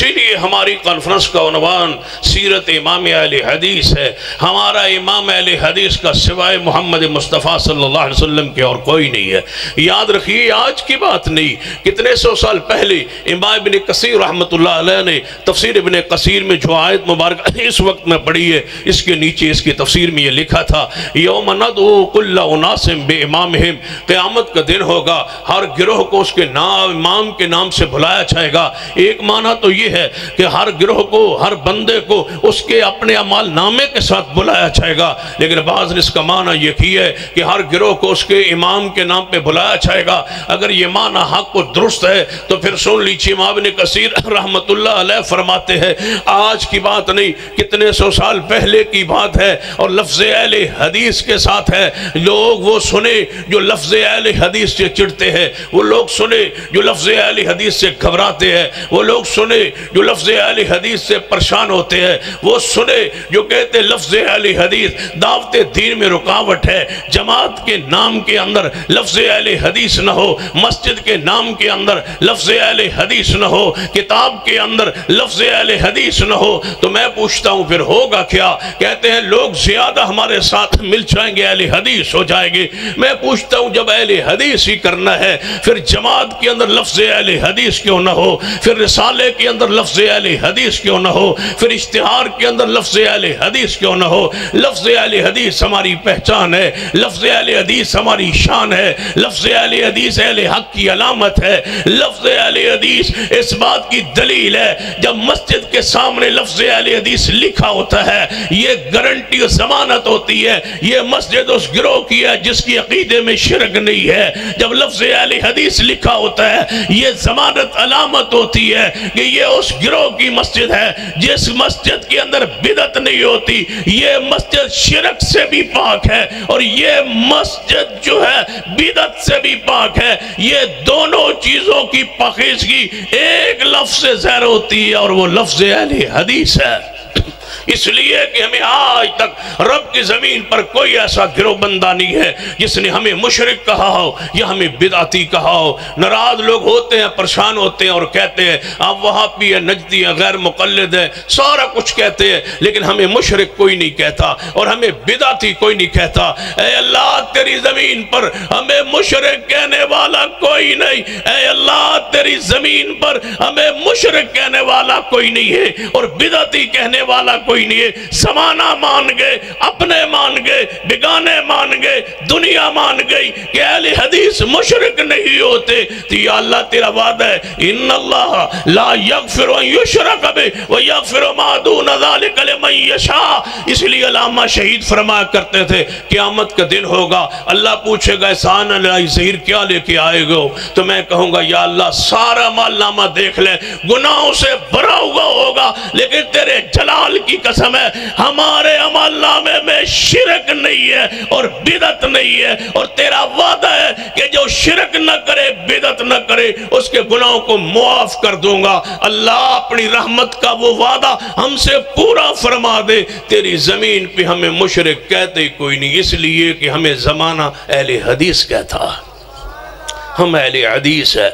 اسی لیے ہماری کانفرنس کا عنوان سیرت امام اہل حدیث ہے۔ ہمارا امام اہل حدیث کا سوائے محمد مصطفیٰ صلی اللہ علیہ وسلم کے اور کوئی نہیں ہے۔ یاد رکھیے آج کی بات نہیں، کتنے سو سال پہلے امام ابن کثیر رحمۃ اللہ علیہ نے تفسیر ابن کثیر میں جو آیت مبارکہ اس وقت میں پڑھی ہے، اس کے نیچے اس کی تفسیر میں یہ لکھا تھا، یوم ندعو کل اناس بامامہم، قیامت کا دن ہوگا، ہر گروہ کو اس کے نام امام کے نام سے بلایا جائے گا۔ ایک معنی تو یہ ہے کہ ہر گروہ کو، ہر بندے کو اس کے اپنے اعمال نامے کے ساتھ بلایا جائے گا، لیکن بعض نے اس کا معنی یہ کیا ہے کہ ہر گروہ کو اس کے امام کے نام پہ بلایا جائے گا۔ اگر یہ معنی حق و درست ہے تو پھر سن لیجیے امام ابن کثیر رحمت اللہ علیہ فرماتے ہیں آج کی بات نہیں، کتنے سو سال پہلے کی بات ہے، اور لفظ اہل حدیث کے ساتھ ہے۔ لوگ وہ سنے جو لفظ اہل حدیث سے چڑھتے ہیں، وہ لوگ سنے جو لفظ اہل حدیث سے گھبراتے ہیں، وہ لوگ سنے جو لفظ اہل حدیث سے پریشان ہوتے ہیں، وہ سنے جو کہتے لفظ اہل حدیث دعوت دین میں رکاوٹ ہے۔ جماعت کے نام کے اندر لفظ اہل حدیث نہ ہو، مسجد کے نام کے اندر لفظ اہل حدیث نہ ہو، کتاب کے اندر لفظ اہل حدیث نہ ہو، تو میں پوچھتا ہوں پھر ہوگا کیا؟ کہتے ہیں لوگ زیادہ ہمارے ساتھ مل جائیں گے، اہل حدیث ہو جائیں گے۔ میں پوچھتا ہوں جب اہل حدیث ہی کرنا ہے پھر جماعت کے اندر لفظ اہل حدیث کیوں نہ ہو؟ پھر رسالے کے اندر لفظ اہل حدیث کیوں نہ ہو؟ پھر اشتہار کے اندر لفظ اہل حدیث کیوں نہ ہو؟ لفظ اہل حدیث ہماری پہچان ہے، لفظ اہل حدیث ہماری شان ہے، لفظ اہل حدیث اہل حق کی علامت ہے، لفظ اہل حدیث اس بات کی دلیل ہے جب مسجد کے سامنے لفظ اہل حدیث لکھا ہوتا ہے یہ گارنٹی و ضمانت ہوتی ہے یہ مسجد اس گروہ کی ہے جس کی عقیدے میں شرک نہیں ہے۔ جب لفظ اہل حدیث لکھا ہوتا ہے یہ ضمانت علامت ہوتی ہے کہ یہ اس گروہ کی مسجد ہے جس مسجد کے اندر بدعت نہیں ہوتی، یہ مسجد شرک سے بھی پاک ہے اور یہ مسجد جو ہے بدعت سے بھی پاک ہے۔ یہ دونوں چیزوں کی پاکیزگی ایک لفظ سے ظاہر ہوتی ہے اور وہ لفظ اہل حدیث ہے۔ اس لیے کہ ہمیں آج تک رب کی زمین پر کوئی ایسا گروہ بندہ نہیں ہے جس نے ہمیں مشرک کہا ہو یا ہمیں بدعتی کہا ہو۔ ناراض لوگ ہوتے ہیں، پریشان ہوتے ہیں اور کہتے ہیں آپ وہابی ہیں، نجدی ہیں، غیر مقلد ہیں، سارا کچھ کہتے ہیں، لیکن ہمیں مشرک کوئی نہیں کہتا اور ہمیں بدعتی کوئی نہیں کہتا۔ اے اللہ تیری زمین پر ہمیں مشرک کہنے والا کوئی نہیں، اے اللہ تیری زمین پر ہمیں مشرک کہنے والا کوئی نہیں ہے اور بدعتی کہنے والا کوئی نہیں ہے۔ زمانہ مان گئے، اپنے مان گئے، بیگانے مان گئے، دنیا مان گئی کہ اہل حدیث مشرک نہیں ہوتے۔ تو یا اللہ تیرا وعدہ ہے ان اللہ لا یغفر ان یشرک بہ ویغفر ما دون ذلک لمن یشاء۔ اس لیے علامہ شہید فرمایا کرتے تھے قیامت کا دن ہوگا، اللہ پوچھے گا احسان علیہ ظہیر کیا لے کے آئے گو؟ تو میں کہوں گا یا اللہ سارا مال نامہ دیکھ لیں، گناہوں سے بھرا ہوا ہوگا لیکن تیرے جلال کی قسم ہے ہمارے عمل نامے میں شرک نہیں ہے اور بدعت نہیں ہے، اور تیرا وعدہ ہے کہ جو شرک نہ کرے بدعت نہ کرے اس کے گناہوں کو معاف کر دوں گا۔ اللہ اپنی رحمت کا وہ وعدہ ہم سے پورا فرما دے۔ تیری زمین پہ ہمیں مشرک کہتے کوئی نہیں، اس لیے کہ ہمیں زمانہ اہل حدیث کہتا، ہم اہل حدیث ہے۔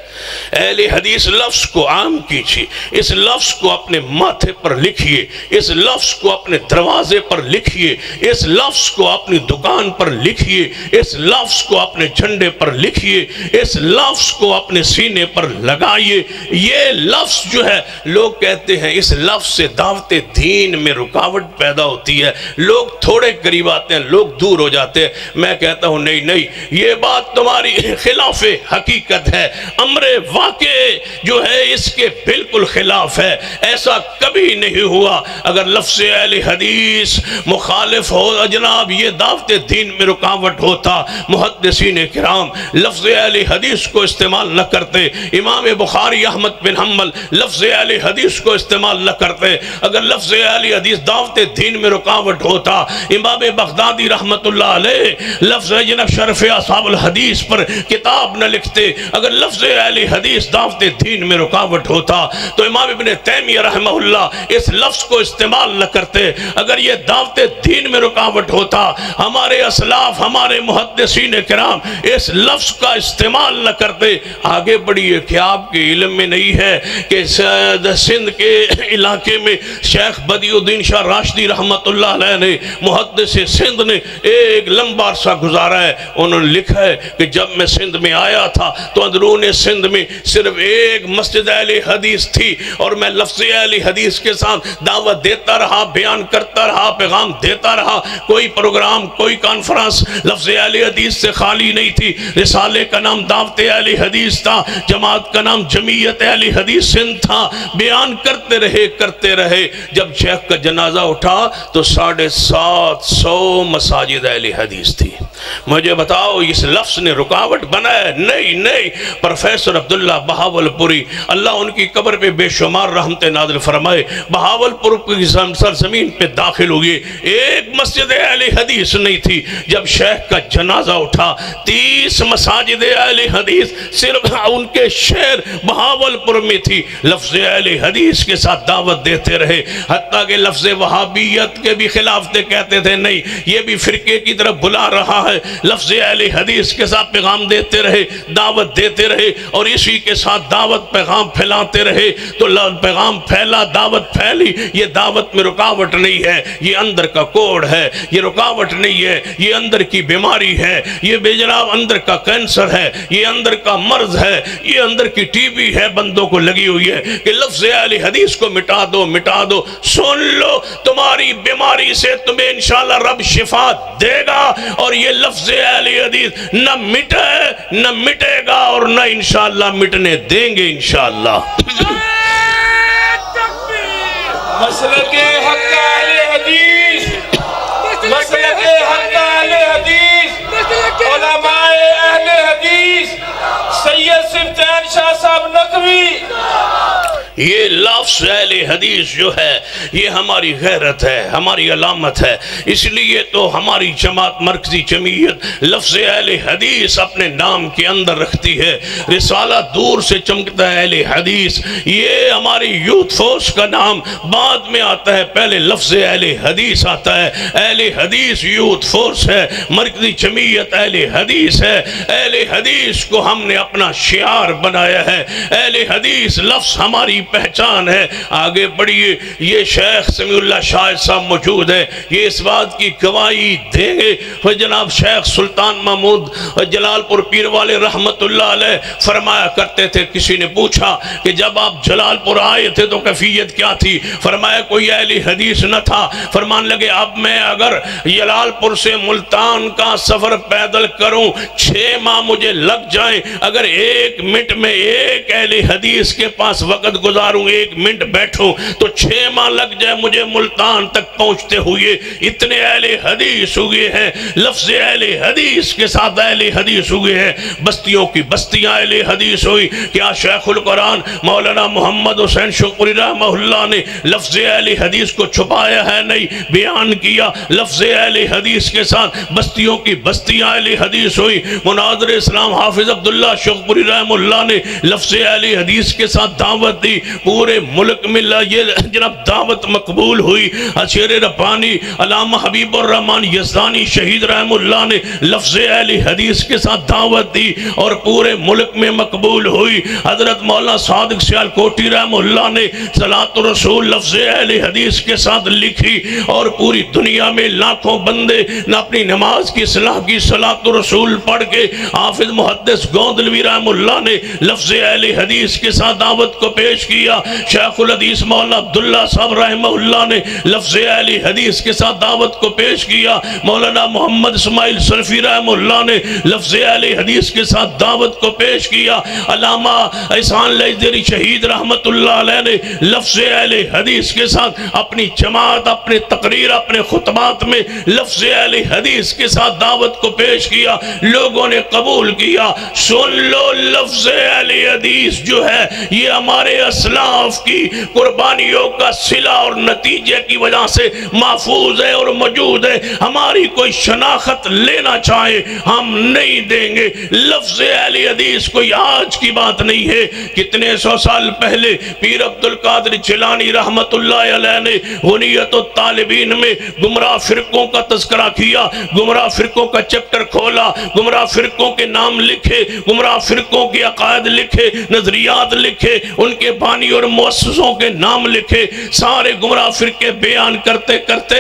اہل حدیث لفظ کو عام کیجئے، اس لفظ کو اپنے ماتھے پر لکھیے، اس لفظ کو اپنے دروازے پر لکھیے، اس لفظ کو اپنی دکان پر لکھیے، اس لفظ کو اپنے جھنڈے پر لکھیے، اس لفظ کو اپنے سینے پر لگائیے۔ یہ لفظ جو ہے لوگ کہتے ہیں اس لفظ سے دعوت دین میں رکاوٹ پیدا ہوتی ہے، لوگ تھوڑے قریب آتے ہیں، لوگ دور ہو جاتے ہیں۔ میں کہتا ہوں نہیں، یہ بات تمہاری خلاف حقیقت ہے، امر واقع جو ہے اس کے بالکل خلاف ہے، ایسا کبھی نہیں ہوا۔ اگر لفظ اہل حدیث مخالف ہو جناب یہ دعوت دین میں رکاوٹ ہوتا، محدثین کرام لفظ اہل حدیث کو استعمال نہ کرتے، امام بخاری احمد بن حنبل لفظ اہل حدیث کو استعمال نہ کرتے۔ اگر لفظ اہل حدیث دعوت دین میں رکاوٹ ہوتا، امام بغدادی رحمت اللہ علیہ لفظ جناب شرف اصحاب الحدیث پر کتاب نہ لکھتے اگر لفظ اہل حدیث دعوت دین میں رکاوٹ ہوتا تو امام ابن تیمیہ رحمہ اللہ اس لفظ کو استعمال نہ کرتے. اگر یہ دعوت دین میں رکاوٹ ہوتا ہمارے اسلاف ہمارے محدثین کرام اس لفظ کا استعمال نہ کرتے. آگے بڑھیے کہ آپ کے علم میں نہیں ہے کہ سندھ کے علاقے میں شیخ بدیع الدین شاہ راشدی رحمت اللہ علیہ نے محدث سندھ نے ایک لمبا عرصہ گزارا ہے. انہوں نے لکھا ہے کہ جب میں سندھ میں آیا تھا تو اندرون سندھ میں صرف ایک مسجد اہل حدیث تھی اور میں لفظ اہل حدیث کے ساتھ دعوت دیتا رہا, بیان کرتا رہا, پیغام دیتا رہا. کوئی پروگرام کوئی کانفرنس لفظ اہل حدیث سے خالی نہیں تھی. رسالے کا نام دعوت اہل حدیث تھا, جماعت کا نام جمعیت اہل حدیث سندھ تھا. بیان کرتے رہے. جب شیخ کا جنازہ اٹھا تو 750 مساجد اہل حدیث تھی. مجھے بتاؤ اس لفظ نے رکاوٹ بنایا؟ نہیں. پروفیسر عبداللہ بہاولپوری اللہ ان کی قبر پہ بے شمار رحمت نازل فرمائے, بہاولپور کی سرزمین پہ داخل ہوئے. ایک مسجد اہل حدیث نہیں تھی. جب شیخ کا جنازہ اٹھا 30 مساجد اہل حدیث صرف ان کے شہر بہاولپور میں تھی. لفظ اہل حدیث کے ساتھ دعوت دیتے رہے, حتیٰ کہ لفظ وہابیت کے بھی خلاف تھے, کہتے تھے نہیں یہ بھی فرقے کی طرف بلا رہا ہے. لفظ اہل حدیث کے ساتھ پیغام دیتے رہے, دعوت دیتے رہے اور اسی کے ساتھ دعوت پیغام پھیلاتے رہے. تو پیغام پھیلا, دعوت پھیلی. یہ دعوت میں رکاوٹ نہیں ہے, یہ اندر کا کوڑ ہے. یہ رکاوٹ نہیں ہے, یہ اندر کی بیماری ہے. یہ بے جناب اندر کا کینسر ہے, یہ اندر کا مرض ہے, یہ اندر کی ٹی بی ہے بندوں کو لگی ہوئی ہے کہ لفظ اہل حدیث کو مٹا دو. سن لو تمہاری بیماری سے تمہیں انشاءاللہ رب شفا دے گا. اور یہ لفظ اہل حدیث نہ مٹے گا اور نہ انشاءاللہ مٹنے دیں گے انشاءاللہ. مسلک حق اہل حدیث, مسلک حق اہل حدیث, علماء اہل حدیث, سید سمتین شاہ صاحب نقوی. یہ لفظ اہل حدیث جو ہے یہ ہماری غیرت ہے, ہماری علامت ہے. اس لیے تو ہماری جماعت مرکزی جمعیت لفظ اہل حدیث اپنے نام کے اندر رکھتی ہے. رسالہ دور سے چمکتا ہے اہل حدیث. یہ ہماری یوتھ فورس کا نام بعد میں آتا ہے, پہلے لفظ اہل حدیث آتا ہے. اہل حدیث یوتھ فورس ہے, مرکزی جمعیت اہل حدیث ہے. اہل حدیث کو ہم نے اپنا شعار بنایا ہے. اہل حدیث لفظ ہماری پہچان ہے. آگے بڑھیے, یہ شیخ سمیع اللہ شاہد صاحب موجود ہے, یہ اس بات کی گواہی دیں گے. جناب شیخ سلطان محمود جلال پور پیر والے رحمت اللہ علیہ فرمایا کرتے تھے, کسی نے پوچھا کہ جب آپ جلال پور آئے تھے تو کیفیت کیا تھی؟ فرمایا کوئی اہل حدیث نہ تھا. فرمان لگے اب میں اگر جلال پور سے ملتان کا سفر پیدل کروں 6 ماہ مجھے لگ جائیں, اگر 1 منٹ میں ایک اہل حدیث کے پاس وقت گزاروں, 1 منٹ بیٹھوں تو 6 ماہ لگ جائے مجھے ملتان تک پہنچتے ہوئے. اتنے اہل حدیث ہوئے ہیں. لفظ اہل حدیث کے ساتھ اہل حدیث ہوئے ہیں. بستیوں کی بستیاں اہل حدیث ہوئی. کیا شیخ القرآن مولانا محمد حسین شوقی رحمہ اللہ نے لفظ اہل حدیث کو چھپایا ہے؟ نہیں, بیان کیا. لفظ اہل حدیث کے ساتھ بستیوں کی بستیاں اہل حدیث ہوئی. مناظر اسلام حافظ عبداللہ شوقی رحمہ اللہ نے لفظ اہل حدیث کے ساتھ دعوت دی. پورے ملک میں یہ جناب دعوت مقبول ہوئی. شیر ربانی علامہ حبیب الرحمن یزدانی شہید رحم اللہ نے لفظ اہل حدیث کے ساتھ دعوت دی اور پورے ملک میں مقبول ہوئی. حضرت مولانا صادق سیالکوٹی رحم اللہ نے صلاۃ الرسول لفظ اہل حدیث کے ساتھ لکھی اور پوری دنیا میں لاکھوں بندے اپنی نماز کی اصلاح کی صلاۃ الرسول پڑھ کے. حافظ محدث گوندلوی رحم اللہ نے لفظ اہل حدیث کے ساتھ دعوت کو پیش کیا. شیخ الحدیث مولانا عبداللہ صاحب رحمہ اللہ نے لفظ اہل حدیث کے ساتھ دعوت کو پیش کیا. مولانا محمد اسماعیل سلفی رحمہ اللہ نے لفظ اہل حدیث کے ساتھ دعوت کو پیش کیا. علامہ احسان لیثری شہید رحمت اللہ علیہ نے لفظ اہل حدیث کے ساتھ اپنی جماعت, اپنے تقریر, اپنے خطبات میں لفظ اہل حدیث کے ساتھ دعوت کو پیش کیا. لوگوں نے قبول کیا. سن لو لفظ اہل حدیث جو ہے یہ ہمارے اسلاف کی قربانیوں کا صلہ اور نتیجے کی وجہ سے محفوظ ہے اور موجود ہے. ہماری کوئی شناخت لینا چاہے ہم نہیں دیں گے. لفظ اہل حدیث کوئی آج کی بات نہیں ہے. کتنے سو سال پہلے پیر عبد القادر جیلانی رحمت اللہ علیہ نے غنیت الطالبین میں گمراہ فرقوں کا تذکرہ کیا. گمراہ فرقوں کا چیپٹر کھولا, گمراہ فرقوں کے نام لکھے, گمراہ فرقوں کے عقائد لکھے, نظریات لکھے, ان کے بانی اور مؤسسوں کے نام لکھے. سارے گمراہ فرقے بیان کرتے کرتے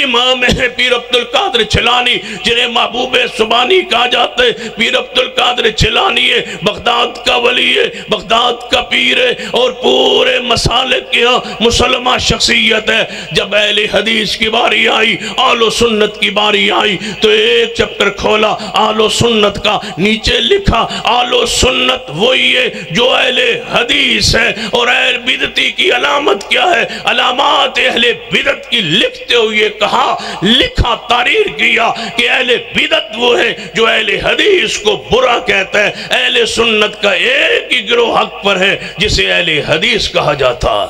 امام پیر عبد القادر جیلانی جنہیں محبوب سبحانی کہا جاتے, پیر عبد القادر جیلانی ہے, بغداد کا ولی ہے, بغداد کا پیر ہے اور پورے مسالک کے مسلمہ شخصیت ہے. جب اہل حدیث کی باری آئی, اہل و سنت کی باری آئی, تو ایک چپٹر کھولا اہل و سنت کا, نیچے لکھا اہل و سنت وہی ہے جو اہل حدیث ہے. اور اہل بدعتی کی علامت کیا ہے؟ علامات اہل بدعت کی لکھتے ہوئے کہا, لکھا, تحریر کیا کہ اہل بدعت وہ ہے جو اہل حدیث کو برا کہتا ہے. اہل سنت کا ایک ہی گروہ حق پر ہے جسے اہل حدیث کہا جاتا.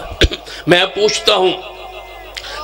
میں پوچھتا ہوں,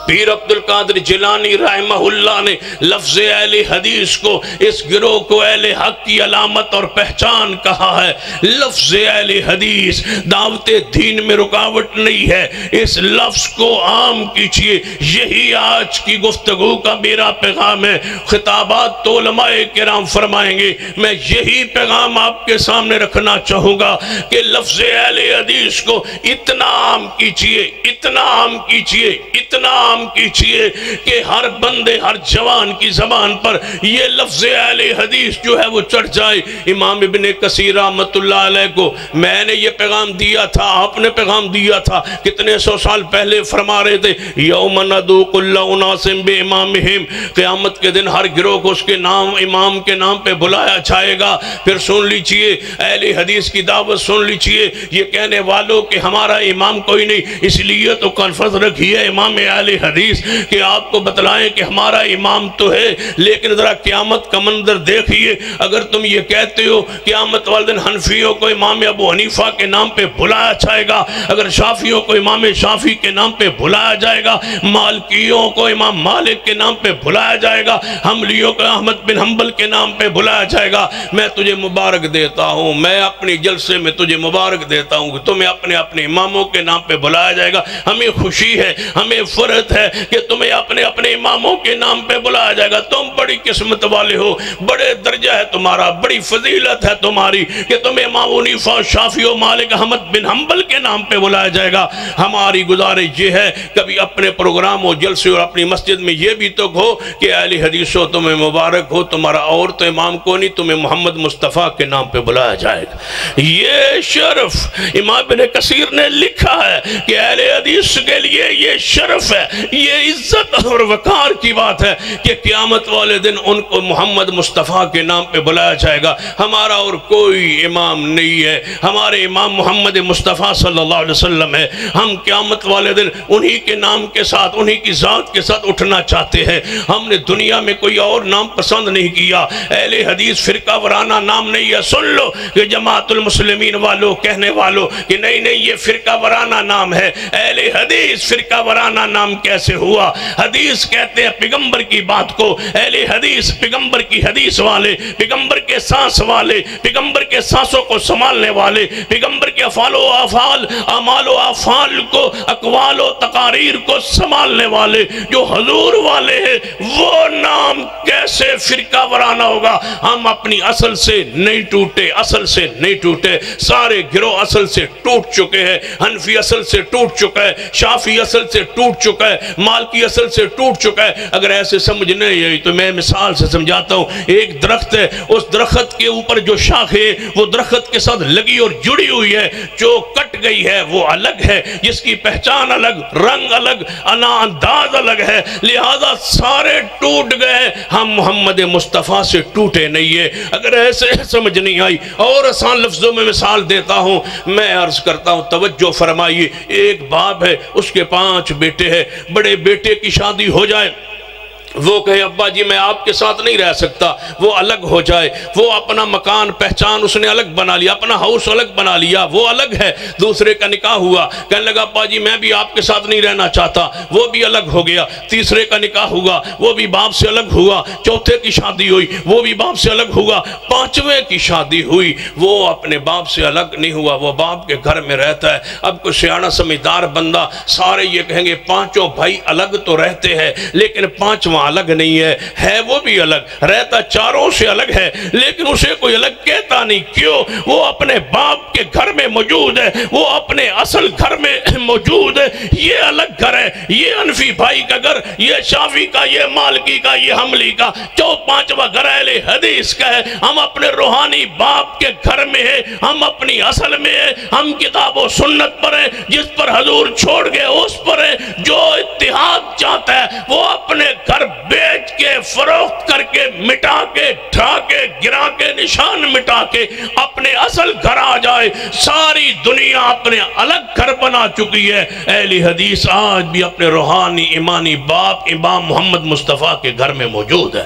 پیر عبد القادر جیلانی رحمہ اللہ نے لفظ اہل حدیث کو, اس گروہ کو اہل حق کی علامت اور پہچان کہا ہے. لفظ اہل حدیث دعوت دین میں رکاوٹ نہیں ہے, اس لفظ کو عام کیجئے. یہی آج کی گفتگو کا میرا پیغام ہے. خطابات تو علماء کرام فرمائیں گے, میں یہی پیغام آپ کے سامنے رکھنا چاہوں گا کہ لفظ اہل حدیث کو اتنا عام کیجئے, اتنا عام کیجئے, اتنا عام کیجئے کہ ہر بندے, ہر جوان کی زبان پر یہ لفظ اہل حدیث جو ہے وہ چڑھ جائے. امام ابن کثیر رحمت اللہ علیہ کو میں نے یہ پیغام دیا تھا, آپ نے پیغام دیا تھا, کتنے سو سال پہلے فرما رہے تھے, یوم ندعو کل اناس بامامہم, قیامت کے دن ہر گروہ کو اس کے نام, امام کے نام پہ بلایا جائے گا. پھر سن لیجئے, اہل حدیث کی دعوت سن لیجئے. یہ کہنے والوں کہ ہمارا امام کوئی نہیں, اس لیے تو کانفرنس رکھی ہے امام اہل حدیث کہ آپ کو بتلائیں کہ ہمارا امام تو ہے, لیکن ذرا قیامت کا منظر دیکھئے. اگر تم یہ کہتے ہو قیامت والے دن حنفیوں کو امام ابو حنیفہ کے نام پہ بلایا جائے گا, اگر شافیوں کو امام شافی کے نام پہ بلایا جائے گا, مالکیوں کو امام مالک کے نام پہ بلایا جائے گا, حنبلیوں کو احمد بن حنبل کے نام پہ بلایا جائے گا, میں تجھے مبارک دیتا ہوں, میں اپنی جلسے میں تجھے مبارک دیتا ہوں کہ تمہیں اپنے اپنے اماموں کے نام پہ بلایا جائے گا. ہمیں خوشی ہے, ہمیں فرحت ہے کہ تمہیں اپنے اپنے اماموں کے نام پہ بلایا جائے گا. تم بڑی قسمت والے ہو, بڑے درجہ ہے تمہارا, بڑی فضیلت ہے تمہاری کہ تمہیں امام حنیفہ, شافعی و مالک, احمد بن حنبل کے نام پہ بلایا جائے گا. ہماری گزارش یہ ہے کبھی اپنے پروگرام و جلسے اور اپنی مسجد میں یہ بھی تو کہو کہ اہل حدیث ہو, تمہیں مبارک ہو, تمہارا اور تو امام کو نہیں, تمہیں محمد مصطفیٰ کے نام پہ بلایا جائے گا. یہ شرف امام ابن کثیر نے لکھا ہے کہ اہل حدیث کے لیے یہ شرف ہے, یہ عزت اور وقار کی بات ہے کہ قیامت والے دن ان کو محمد مصطفیٰ کے نام پہ بلایا جائے گا. ہمارا اور کوئی امام نہیں ہے, ہمارے امام محمد مصطفیٰ صلی اللہ علیہ وسلم ہے. ہم قیامت والے دن انہی کے نام کے ساتھ, انہی کی ذات کے ساتھ اٹھنا چاہتے ہیں. ہم نے دنیا میں کوئی اور نام پسند نہیں کیا. اہل حدیث فرقہ ورانہ نام نہیں ہے. سن لو کہ جماعت المسلمین والوں, کہنے والوں کہ نہیں نہیں یہ فرقہ ورانہ نام ہے. اہل حدیث فرقہ ورانہ نام کیسے ہوا؟ حدیث کہتے ہیں پیغمبر کی بات کو. اہل حدیث پیغمبر کی حدیث والے, پیغمبر کے سانس والے, پیغمبر کے سانسوں کو سنبھالنے والے, پیغمبر کے افعال و افعال, اعمال و افعال کو, اقوال و تقاریر کو سنبھالنے والے جو حضور والے ہیں, وہ نام کیسے فرقہ ورانہ ہوگا؟ ہم اپنی اصل سے نہیں ٹوٹے, اصل سے نہیں ٹوٹے. سارے گروہ اصل سے ٹوٹ چکے ہیں. حنفی اصل سے ٹوٹ چکا ہے, شافعی اصل سے ٹوٹ چکا ہے, مالکی اصل سے ٹوٹ چکا ہے. اگر ایسے سمجھنے یہی تو میں مثال سے سمجھاتا ہوں. ایک درخت ہے, اس درخت کے اوپر جو شاخ ہے وہ درخت کے ساتھ لگی اور جڑی ہوئی ہے, جو کٹ گئی ہے وہ الگ ہے, جس کی پہچان الگ, رنگ الگ, انداز الگ ہے, لہذا سارے ٹوٹ گئے. ہم محمد مصطفیٰ سے ٹوٹے نہیں ہے. اگر ایسے سمجھ نہیں آئی اور آسان لفظوں میں مثال دیتا ہوں, میں عرض کرتا ہوں توجہ فرمائیے. ایک باپ ہے, اس کے 5 بیٹے ہیں. بڑے بیٹے کی شادی ہو جائے, وہ کہے ابا جی میں آپ کے ساتھ نہیں رہ سکتا، وہ الگ ہو جائے، وہ اپنا مکان پہچان اس نے الگ بنا لیا، اپنا ہاؤس الگ بنا لیا، وہ الگ ہے، دوسرے کا نکاح ہوا، کہنے لگا ابا جی میں بھی آپ کے ساتھ نہیں رہنا چاہتا، وہ بھی الگ ہو گیا، تیسرے کا نکاح ہوا، وہ بھی باپ سے الگ ہوا، چوتھے کی شادی ہوئی، وہ بھی باپ سے الگ ہوا، پانچویں کی شادی ہوئی، وہ اپنے باپ سے الگ نہیں ہوا، وہ باپ کے گھر میں رہتا ہے۔ اب کوئی سیاڑا سمجھدار بندہ سارے یہ کہیں گے پانچوں بھائی الگ تو رہتے ہیں لیکن پانچواں الگ نہیں ہے وہ بھی الگ رہتا، چاروں سے الگ ہے لیکن اسے کوئی الگ کہتا نہیں، کیوں؟ وہ اپنے باپ کے گھر میں موجود ہے، وہ اپنے اصل گھر میں موجود ہے، یہ الگ گھر ہے، یہ حنفی بھائی کا گھر، یہ شافعی کا، یہ مالکی کا، یہ حنبلی کا، پانچواں گھر اہل حدیث کا ہے۔ ہم اپنے روحانی باپ کے گھر میں ہیں، ہم اپنی اصل میں ہیں، ہم کتاب و سنت پر ہیں، جس پر حضور چھوڑ گئے اس پر ہیں۔ جو اتحاد چاہتا ہے وہ اپنے گھر بیچ کے، فروخت کر کے، مٹا کے، ڈھا کے، گرا کے، نشان مٹا کے اپنے اصل گھر آ جائے۔ ساری دنیا اپنے الگ گھر بنا چکی ہے، اہل حدیث آج بھی اپنے روحانی ایمانی باپ امام محمد مصطفیٰ کے گھر میں موجود ہے۔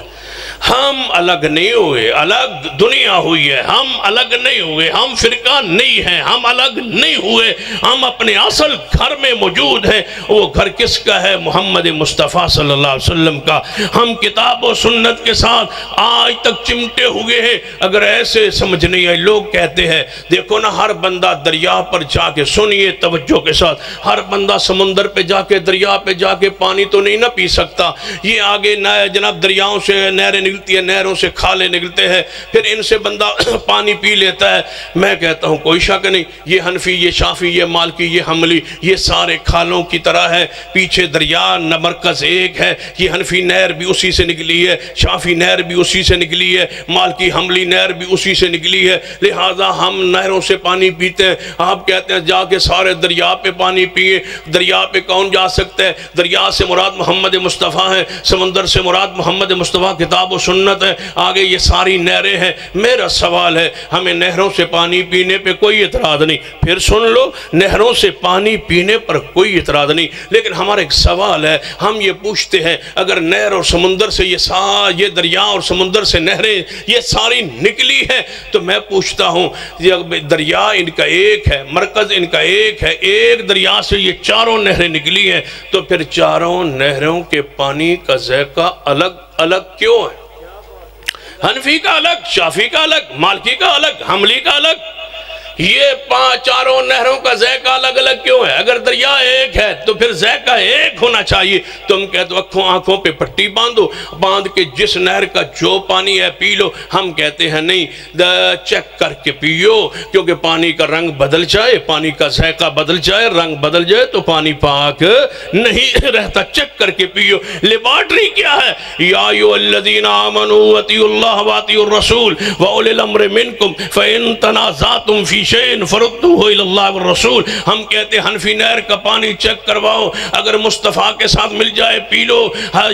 ہم الگ نہیں ہوئے، الگ دنیا ہوئی ہے، ہم الگ نہیں ہوئے، ہم فرقہ نہیں ہیں، ہم الگ نہیں ہوئے، ہم اپنے اصل گھر میں موجود ہیں۔ وہ گھر کس کا ہے؟ محمد مصطفیٰ صلی اللہ علیہ وسلم کا۔ ہم کتاب و سنت کے ساتھ آج تک چمٹے ہوئے ہیں۔ اگر ایسے سمجھ نہیں آئے، لوگ کہتے ہیں دیکھو نا ہر بندہ دریا پر جا کے، سنیے توجہ کے ساتھ، ہر بندہ سمندر پہ جا کے، دریا پہ جا کے پانی تو نہیں نہ پی سکتا، یہ آگے جناب دریاؤں سے نہریں نکلتی ہیں، نہروں سے کھالے نکلتے ہیں، پھر ان سے بندہ پانی پی لیتا ہے۔ میں کہتا ہوں کوئی شک نہیں، یہ حنفی، یہ شافعی، یہ مالکی، یہ حنبلی، یہ سارے کھالوں کی طرح ہے، پیچھے دریا نہ مرکز ایک ہے۔ یہ حنفی نہر بھی اسی سے نکلی ہے، شافعی نہر بھی اسی سے نکلی ہے، مالکی حنبلی نہر بھی اسی سے نکلی ہے، لہٰذا ہم نہروں سے پانی پیتے ہیں۔ آپ کہتے ہیں جا کے سارے دریا پہ پانی پیئے، دریا پہ کون جا سکتا ہے؟ دریا سے مراد محمد مصطفیٰ ہے، سمندر سے مراد محمد مصطفیٰ کتاب و سنت ہے، آگے یہ ساری نہریں ہیں۔ میرا سوال ہے، ہمیں نہروں سے پانی پینے پہ کوئی اعتراض نہیں، پھر سن لو، نہروں سے پانی پینے پر کوئی اعتراض نہیں، لیکن ہمارا ایک سوال ہے، ہم یہ پوچھتے ہیں اگر نہر اور سمندر سے یہ دریا اور سمندر سے نہریں یہ ساری نکلی ہے تو میں پوچھتا ہوں دریا ان کا ایک ہے، مرکز ان کا ایک ہے، ایک دریا سے یہ چاروں نہریں نکلی ہیں، تو پھر چاروں نہروں کے پانی کا ذائقہ الگ الگ کیوں ہے؟ حنفی کا الگ، شافعی کا الگ، مالکی کا الگ، حنبلی کا الگ، یہ چاروں نہروں کا ذائقہ الگ الگ کیوں ہے؟ اگر دریا ایک ہے تو پھر ذائقہ ایک ہونا چاہیے۔ تم کہتے ہو آنکھوں پہ پٹی باندھو، باندھ کے جس نہر کا جو پانی ہے پی لو، ہم کہتے ہیں نہیں، چیک کر کے پیو، کیونکہ پانی کا رنگ بدل جائے، پانی کا ذائقہ بدل جائے، رنگ بدل جائے تو پانی پاک نہیں رہتا، چیک کر کے پیو۔ لیبارٹری کیا ہے؟ یا ایھا الذین آمنوا اطیعوا اللہ واطیعوا الرسول واولی الامر منکم فإن تنازعتم فی شیء فردوہ الی اللہ والرسول۔ ہم کہتے ہیں حنفی نہر کا پانی چیک کرواؤ، اگر مصطفیٰ کے ساتھ مل جائے پی لو،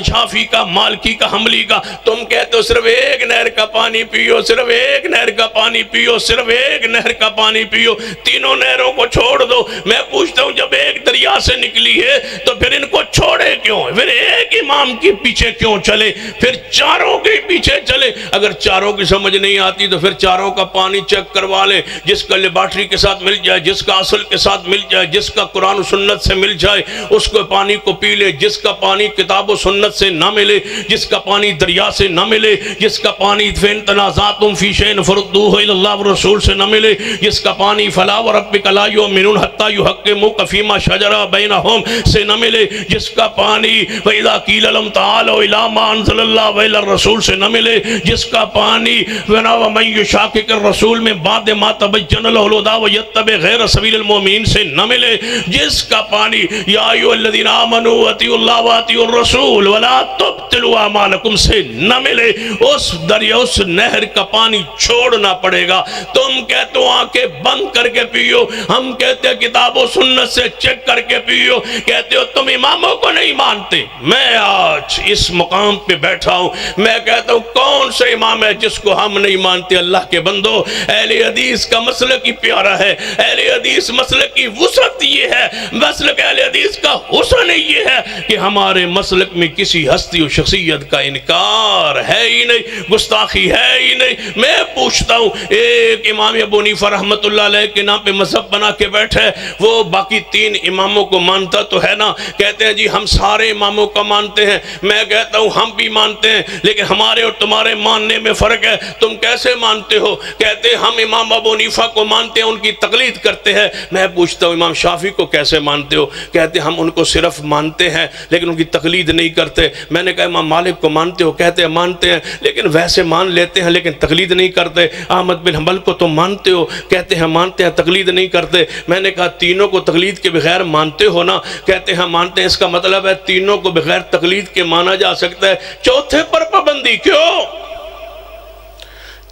شافعی کا، مالکی کا، حنبلی کا۔ تم کہتے ہو صرف ایک نہر کا پانی پیو، صرف ایک نہر کا پانی پیو، صرف ایک نہر کا پانی پیو، تینوں نہروں کو چھوڑ دو۔ میں پوچھتا ہوں جب ایک دریا سے نکلی ہے تو پھر ان کو چھوڑے کیوں؟ پھر ایک امام کے پیچھے کیوں چلے؟ پھر چاروں کے پیچھے چلے۔ اگر چاروں کی سمجھ نہیں آتی تو پھر چاروں کا پانی چیک کروا لے، جس کا لیبارٹری کے ساتھ مل جائے، جس کا اصل کے ساتھ مل جائے، جس کا قرآن و سنت سے مل جائے، اس کو پانی کو پی لے۔ جس کا پانی کتاب و سنت سے نہ ملے، جس کا پانی دریا سے نہ ملے، جس کا پانی فَإِن تَنَازَعْتُمْ فِي شَيْءٍ فَرُدُّوهُ إِلَى اللَّهِ وَالرَّسُولِ سے نہ ملے، جس کا پانی فَلَا وَرَبِّكَ لَا يُؤْمِنُونَ حَتَّى يُحَكِّمُوكَ فِي مَا شَجَرَ بَيْنَهُمْ سے نہ ملے، جس کا پانی وَإِذَا قِيلَ لَهُمْ تَعَالَوْا إِلَىٰ مَا أَنزَلَ اللَّهُ وَإِلَى الرَّسُولِ سے نہ ملے، جس کا پانی وَمَن يُشَاقِقِ الرَّسُولَ مِن بَعْدِ مَا تَبَيَّنَ لَهُ الْهُدَىٰ وَيَتَّبِعْ غَيْرَ سَبِيلِ الْمُؤْمِنِينَ سے نہ ملے، جس کا پانی یا ایھا الذین آمنوا اطیعوا اللہ واطیعوا الرسول ولا تبطلوا اعمالکم سے نہ ملے، اس دریا، اس نہر کا پانی چھوڑنا پڑے گا۔ تم کہتے ہو آنکھیں بند کر کے پیو، ہم کہتے ہیں کتاب و سنت سے چیک کر کے پیو، کہتے ہو تم اماموں کو نہیں مانتے۔ میں آج اس مقام پہ بیٹھا ہوں، میں کہتا ہوں کون سے امام ہے جس کو ہم نہیں مانتے؟ اللہ کے بندو، اہل حدیث کا مسلک مسلک ہی پیارا ہے۔ اہل حدیث مسلک کی وسعت یہ ہے، مسلک اہل حدیث کا حسن یہ ہے کہ ہمارے مسلک میں کسی ہستی و شخصیت کا انکار ہے ہی نہیں، گستاخی ہے ہی نہیں۔ میں پوچھتا ہوں، ایک امام ابو حنیفہ رحمت اللہ علیہ کے نام پہ مذہب بنا کے بیٹھے، وہ باقی 3 اماموں کو مانتا تو ہے نا، کہتے ہیں جی ہم سارے اماموں کا مانتے ہیں۔ میں کہتا ہوں ہم بھی مانتے ہیں، لیکن ہمارے اور تمہارے ماننے میں فرق ہے۔ تم کیسے مانتے ہو؟ کہتے ہیں ہم امام ابو حنیفہ کو مانتے ہیں، ان کی تقلید کرتے ہیں۔ میں پوچھتا ہوں امام شافعی کو کیسے مانتے ہو؟ کہتے ہیں ہم ان کو صرف مانتے ہیں لیکن ان کی تقلید نہیں کرتے۔ میں نے کہا امام مالک کو مانتے ہو؟ کہتے ہیں مانتے ہیں لیکن ویسے مان لیتے ہیں لیکن تقلید نہیں کرتے۔ احمد بن حنبل کو تم مانتے ہو؟ کہتے ہیں مانتے ہیں، تقلید نہیں کرتے۔ میں نے کہا تینوں کو تقلید کے بغیر مانتے ہو نا؟ کہتے ہیں مانتے ہیں۔ اس کا مطلب ہے تینوں کو بغیر تقلید کے مانا جا سکتا ہے، چوتھے پر پابندی کیوں؟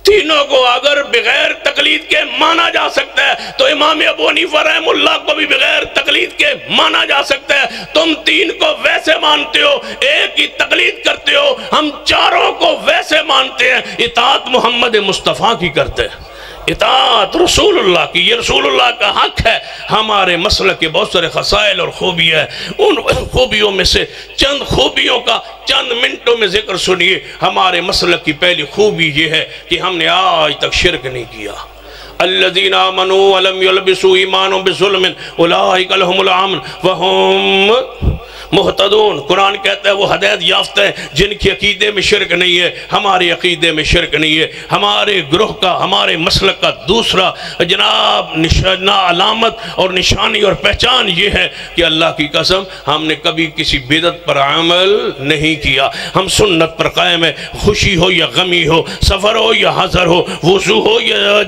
تینوں کو اگر بغیر تقلید کے مانا جا سکتا ہے تو امام ابو حنیفہ رحم اللہ کو بھی بغیر تقلید کے مانا جا سکتا ہے۔ تم 3 کو ویسے مانتے ہو، ایک کی تقلید کرتے ہو، ہم چاروں کو ویسے مانتے ہیں، اطاعت محمد مصطفیٰ کی کرتے ہیں، اطاعت رسول اللہ کی، یہ رسول اللہ کا حق ہے۔ ہمارے مسلک کے بہت سارے خصائل اور خوبی ہے، ان خوبیوں میں سے چند خوبیوں کا چند منٹوں میں ذکر سنیے۔ ہمارے مسلک کی پہلی خوبی یہ ہے کہ ہم نے آج تک شرک نہیں کیا۔ الذین آمنوا ولم یلبسوا ایمانهم بظلم اولئک لهم الامن وهم محتدون۔ قرآن کہتا ہے وہ ہدایت یافتہ ہیں جن کے عقیدے میں شرک نہیں ہے۔ ہمارے عقیدے میں شرک نہیں ہے۔ ہمارے گروہ کا، ہمارے مسلک کا دوسرا جناب علامت اور نشانی اور پہچان یہ ہے کہ اللہ کی قسم ہم نے کبھی کسی بدعت پر عمل نہیں کیا۔ ہم سنت پر قائم ہے، خوشی ہو یا غمی ہو، سفر ہو یا حضر ہو، وضو ہو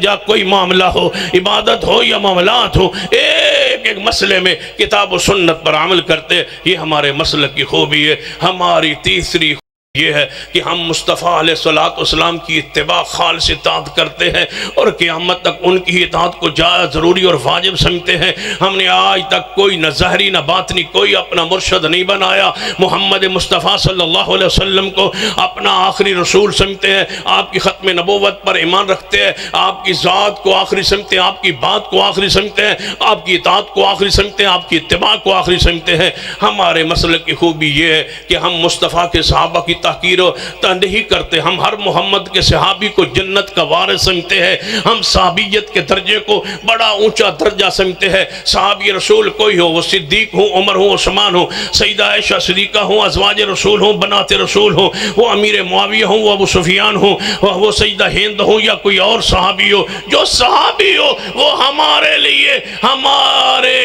یا کوئی معاملہ ہو، عبادت ہو یا معاملات ہو، ایک ایک مسئلے میں کتاب و سنت پر عمل کرتے۔ یہ ہمارے مسلک کی خوبی ہے۔ ہماری تیسری یہ ہے کہ ہم مصطفیٰ علیہ السلام کی اتباع خالص اطاعت کرتے ہیں اور قیامت تک ان کی اطاعت کو جائز، ضروری اور واجب سمجھتے ہیں۔ ہم نے آج تک کوئی نہ ظاہری نہ باطنی کوئی اپنا مرشد نہیں بنایا۔ محمد مصطفیٰ صلی اللہ علیہ وسلم کو اپنا آخری رسول سمجھتے ہیں، آپ کی ختم نبوت پر ایمان رکھتے ہیں، آپ کی ذات کو آخری سمجھتے ہیں، آپ کی بات کو آخری سمجھتے ہیں، آپ کی اطاعت کو آخری سمجھتے ہیں، آپ کی اتباع کو آخری سمجھتے ہیں۔ ہمارے مسلک کی خوبی یہ ہے کہ ہم مصطفیٰ کے صحابہ کی تحقیر و نہیں کرتے۔ ہم ہر محمد کے صحابی کو جنت کا وارث سمجھتے ہیں۔ ہم صحابیت کے درجے کو بڑا اونچا درجہ سمجھتے ہیں۔ صحابی رسول کوئی ہو، وہ صدیق ہوں، عمر ہوں، عثمان ہوں، سیدہ عائشہ صدیقہ ہوں، ازواج رسول ہوں، بنات رسول ہوں، وہ امیر معاویہ ہوں، وہ ابو سفیان ہوں، وہ سیدہ ہند ہوں یا کوئی اور صحابی ہو، جو صحابی ہو وہ ہمارے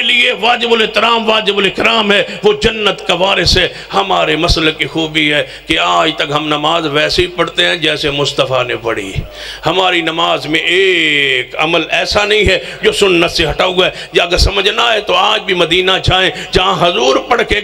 لیے واجب الاحترام، واجب الاکرام ہے، وہ جنت کا وارث ہے۔ ہمارے مسلک کی خوبی ہے کہ آج تک ہم نماز ویسے ہی پڑھتے ہیں جیسے مصطفیٰ نے پڑھی۔ ہماری نماز میں ایک عمل ایسا نہیں ہے جو سنت سے ہٹا ہوا ہے۔ یا اگر سمجھنا ہے تو آج بھی مدینہ جائیں، جہاں حضور پڑھ کے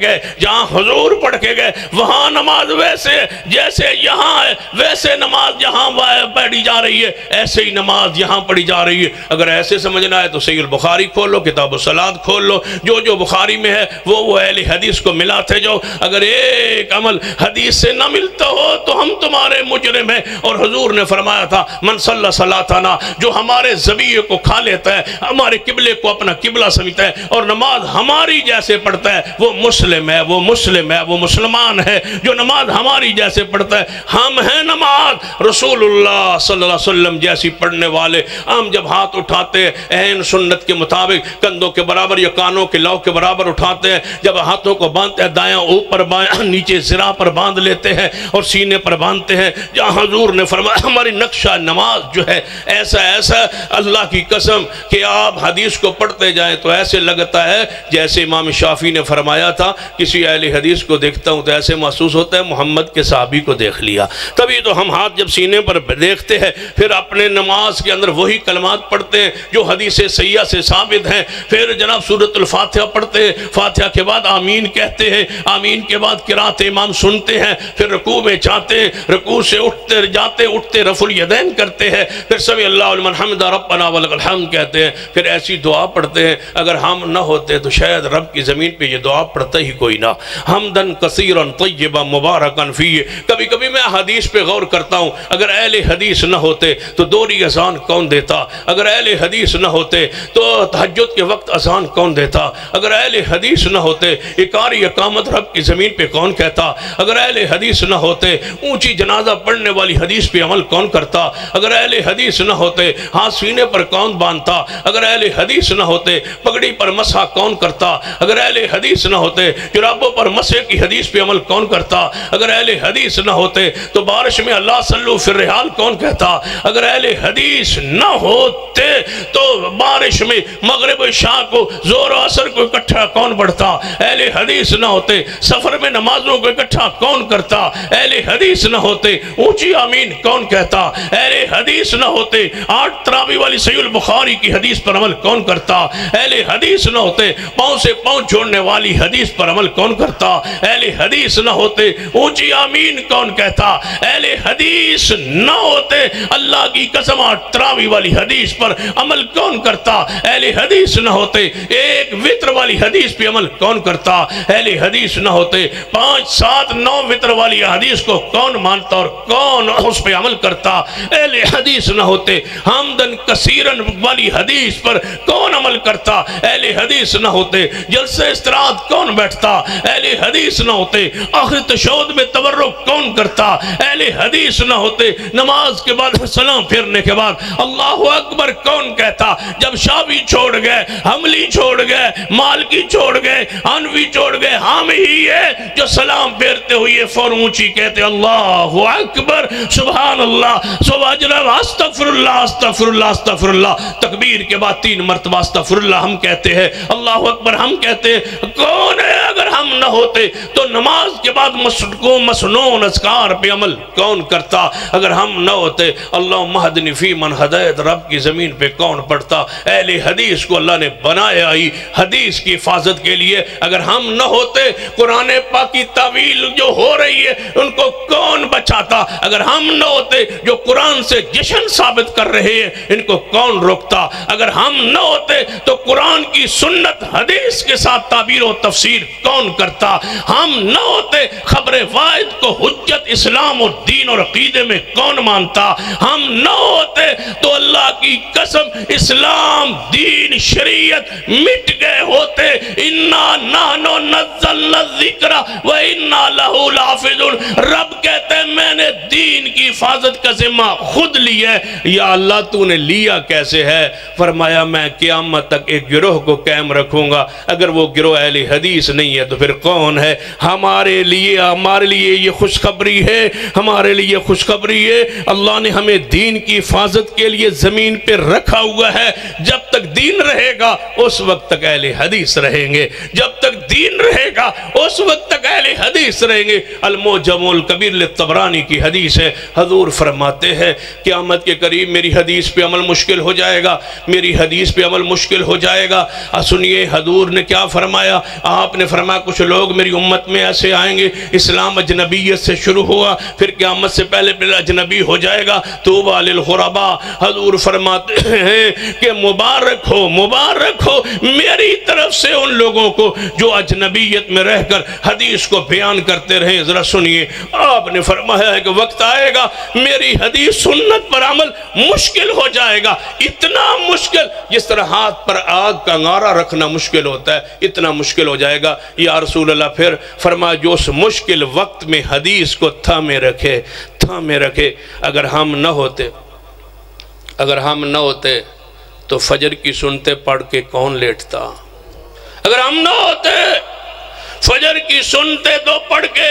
گئے، وہاں نماز ویسے جیسے یہاں ہے، ویسے نماز یہاں پڑھی جا رہی ہے، ایسے ہی نماز یہاں پڑھی جا رہی ہے۔ اگر ایسے سمجھنا ہے تو صحیح البخاری کھول لو، کتاب الصلاۃ کھول لو، جو بخاری میں ہے وہ اہل حدیث کو ملاتے جاؤ۔ اگر ایک عمل حدیث سے نہ ملتا ہو تو ہم تمہارے مجرم ہیں۔ اور حضور نے فرمایا تھا من صلی صلاتنا، جو ہمارے ذبیحے کو کھا لیتا ہے، ہمارے قبلے کو اپنا قبلہ سمجھتا ہے اور نماز ہماری جیسے پڑھتا ہے، وہ مسلم ہے، وہ مسلمان ہے۔ جو نماز ہماری جیسے پڑھتا ہے، ہم ہیں نماز رسول اللہ صلی اللہ علیہ وسلم جیسی پڑھنے والے۔ ہم جب ہاتھ اٹھاتے ہیں عین سنت کے مطابق کندھوں کے برابر یا کانوں کے لو کے برابر اٹھاتے ہیں۔ جب ہاتھوں کو باندھتے ہیں دایاں اوپر بایاں نیچے ذرا پر باندھ لیتے ہیں اور سینے پر باندھتے ہیں، جہاں حضور نے فرمایا ہماری نقشہ نماز جو ہے ایسا اللہ کی قسم کہ آپ حدیث کو پڑھتے جائیں تو ایسے لگتا ہے جیسے امام شافعی نے فرمایا تھا کسی اہل حدیث کو دیکھتا ہوں تو ایسے محسوس ہوتا ہے محمد کے صحابی کو دیکھ لیا۔ تبھی تو ہم ہاتھ جب سینے پر دیکھتے ہیں پھر اپنے نماز کے اندر وہی کلمات پڑھتے ہیں جو حدیث صحیحہ سے ثابت ہیں۔ پھر جناب سورۃ الفاتحہ پڑھتے ہیں، فاتحہ کے بعد آمین کہتے ہیں، آمین کے بعد قرات امام سنتے ہیں، پھر رکوع میں جاتے ہیں، رکوع سے اٹھتے جاتے اٹھتے رفع الیدین کرتے ہیں، پھر سمی اللہ لمن حمدہ ربنا ولک الحمد کہتے ہیں، پھر ایسی دعا پڑھتے ہیں۔ اگر ہم نہ ہوتے تو شاید رب کی زمین پہ یہ دعا پڑھتا ہی کوئی نہ۔ حمدن کثیرا طیبا مبارکا فیہ۔ کبھی کبھی میں حدیث پہ غور کرتا ہوں، اگر اہل حدیث نہ ہوتے تو دوہری اذان کون دیتا؟ اگر اہل حدیث نہ ہوتے تو تہجد کے وقت اذان کون دیتا؟ اگر اہل حدیث نہ ہوتے اقاری اقامت رب کی زمین پہ کون کہتا؟ اگر اہل حدیث نہ ہوتے اونچی جنازہ پڑھنے والی حدیث پہ عمل کون کرتا؟ اگر اہل حدیث نہ ہوتے ہاتھ سینے پر کون باندھتا؟ اگر اہل حدیث نہ ہوتے پگڑی پر مسح کون کرتا؟ اگر اہل حدیث نہ ہوتے جرابوں پر مسح کی حدیث پہ عمل کون کرتا؟ اگر اہل حدیث نہ ہوتے تو بارش میں اللہ صلو فی الرحال کون کہتا؟ اگر اہل حدیث نہ ہوتے تو بارش میں مغرب و عشاء کو زور و عصر کو اکٹھا کون پڑھتا؟ اہل حدیث نہ ہوتے سفر میں نمازوں کو اکٹھا کون کرتا؟ اہل حدیث نہ ہوتے اونچی آمین کون کہتا؟ اہل حدیث نہ ہوتے 8 تراویح والی صحیح البخاری کی حدیث پر عمل کون کرتا؟ اہل حدیث نہ ہوتے پاؤں سے پاؤں چھوڑنے والی حدیث پر عمل کون کرتا؟ اہل حدیث نہ ہوتے اونچی آمین کون کہتا؟ اہل حدیث نہ ہوتے اللہ کی قسم 8 تراویح والی حدیث پر عمل کون کرتا؟ اہل حدیث نہ ہوتے ایک وتر والی حدیث پہ عمل کون کرتا؟ اہل حدیث نہ ہوتے 5 7 9 وتر والی حدیث کو کون مانتا اور کون اس پہ عمل کرتا؟ اہل حدیث نہ ہوتے حمدن کثیرن والی حدیث پر کون عمل کرتا؟ اہل حدیث نہ ہوتے جلسہ استراحت کون بیٹھتا؟ اہل حدیث نہ ہوتے آخر تشہد میں تورک کون کرتا؟ اہل حدیث نہ ہوتے نماز کے بعد سلام پھرنے کے بعد اللہ اکبر کون کہتا؟ جب شابی چھوڑ گئے، حملی چھوڑ گئے، مالکی چھوڑ گئے، حنفی چھوڑ گئے، ہم ہی ہے جو سلام پھیرتے ہوئے فور اونچی کہتے اللہ اکبر سبحان اللہ سبحان استغفر اللہ استغفر اللہ استغفر اللہ۔ تکبیر کے بعد 3 مرتبہ استغفر اللہ ہم کہتے ہیں، اللہ اکبر ہم کہتے ہیں۔ کون ہے اگر ہم نہ ہوتے تو نماز کے بعد مسنون اذکار پہ عمل کون کرتا؟ اگر ہم نہ ہوتے اللہم اہدنی فی من ہدیت رب کی زمین پہ کون پڑھتا؟ اہل حدیث کو اللہ نے بنایا ہی حدیث کی حفاظت کے لیے۔ اگر ہم نہ ہوتے قرآن پاک کی تعویل جو ہو رہی ہے ان کو کون بچاتا؟ اگر ہم نہ ہوتے جو قرآن سے جشن ثابت کر رہے ہیں ان کو کون روکتا؟ اگر ہم نہ ہوتے تو قرآن کی سنت حدیث کے ساتھ تعبیر و تفسیر کون کرتا؟ ہم نہ ہوتے خبر واحد کو حجت اسلام اور دین اور عقیدے میں کون مانتا؟ ہم نہ ہوتے تو اللہ کی قسم اسلام دین شریعت مٹ گئے ہوتے۔ انا نحنو نزلنا الذکر و انا لہو لحافظون۔ رب کہتے ہیں میں نے دین کی حفاظت کا ذمہ خود لیا ہے۔ یا اللہ تو نے لیا کیسے ہے؟ فرمایا میں قیامت تک ایک گروہ کو قائم رکھوں گا، اگر وہ گروہ اہل حدیث نہیں ہے تو پھر کون ہے؟ ہمارے لیے یہ خوشخبری ہے، ہمارے لیے خوشخبری ہے۔ اللہ نے ہمیں دین کی حفاظت کے لیے زمین پہ رکھا ہوا ہے۔ جب تک دین رہے گا اس وقت تک اہل حدیث رہیں گے، جب تک دین رہے گا اس وقت تک اہل حدیث رہیں گے۔ المعجم الکبیر للطبرانی کی حدیث ہے، حضور فرماتے ہیں قیامت کے قریب میری حدیث پہ عمل مشکل ہو جائے گا، میری حدیث پہ عمل مشکل ہو جائے گا۔ سنیے حضور نے کیا فرمایا؟ آپ نے فرمایا کچھ لوگ میری امت میں ایسے آئیں گے اسلام اجنبیت سے شروع ہوا پھر قیامت سے پہلے اجنبی ہو جائے گا، طوبی للغرباء۔ حضور فرماتے ہیں کہ مبارک ہو میری طرف سے ان لوگوں کو جو اجنبیت میں رہ کر حدیث کو بیان کرتے رہے۔ ذرا سنیے، آپ نے فرمایا ہے کہ وقت آئے گا میری حدیث سنت پر عمل مشکل ہو جائے گا، اتنا مشکل جس طرح ہاتھ پر آگ کا انگارہ رکھنا مشکل ہوتا ہے اتنا مشکل ہو جائے گا۔ یا رسول اللہ پھر فرمایا جو اس مشکل وقت میں حدیث کو تھامے رکھے اگر ہم نہ ہوتے تو فجر کی سنتے پڑھ کے کون لیٹتا؟ اگر ہم نہ ہوتے فجر کی سنتے تو پڑھ کے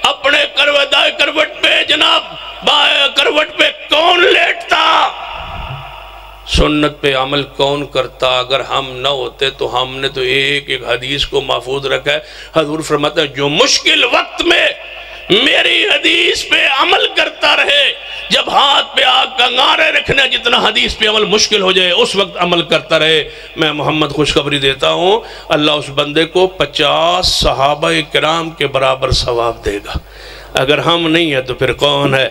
اپنے کروٹ پہ جناب کروٹ پہ کون لیٹتا؟ سنت پہ عمل کون کرتا؟ اگر ہم نہ ہوتے تو ہم نے تو ایک حدیث کو محفوظ رکھا ہے۔ حضور فرماتا ہے جو مشکل وقت میں میری حدیث پہ عمل کرتا رہے، جب ہاتھ پہ آگ کا انگارہ رکھنا جتنا حدیث پہ عمل مشکل ہو جائے اس وقت عمل کرتا رہے، میں محمد خوشخبری دیتا ہوں اللہ اس بندے کو 50 صحابہ کرام کے برابر ثواب دے گا۔ اگر ہم نہیں ہیں تو پھر کون ہے؟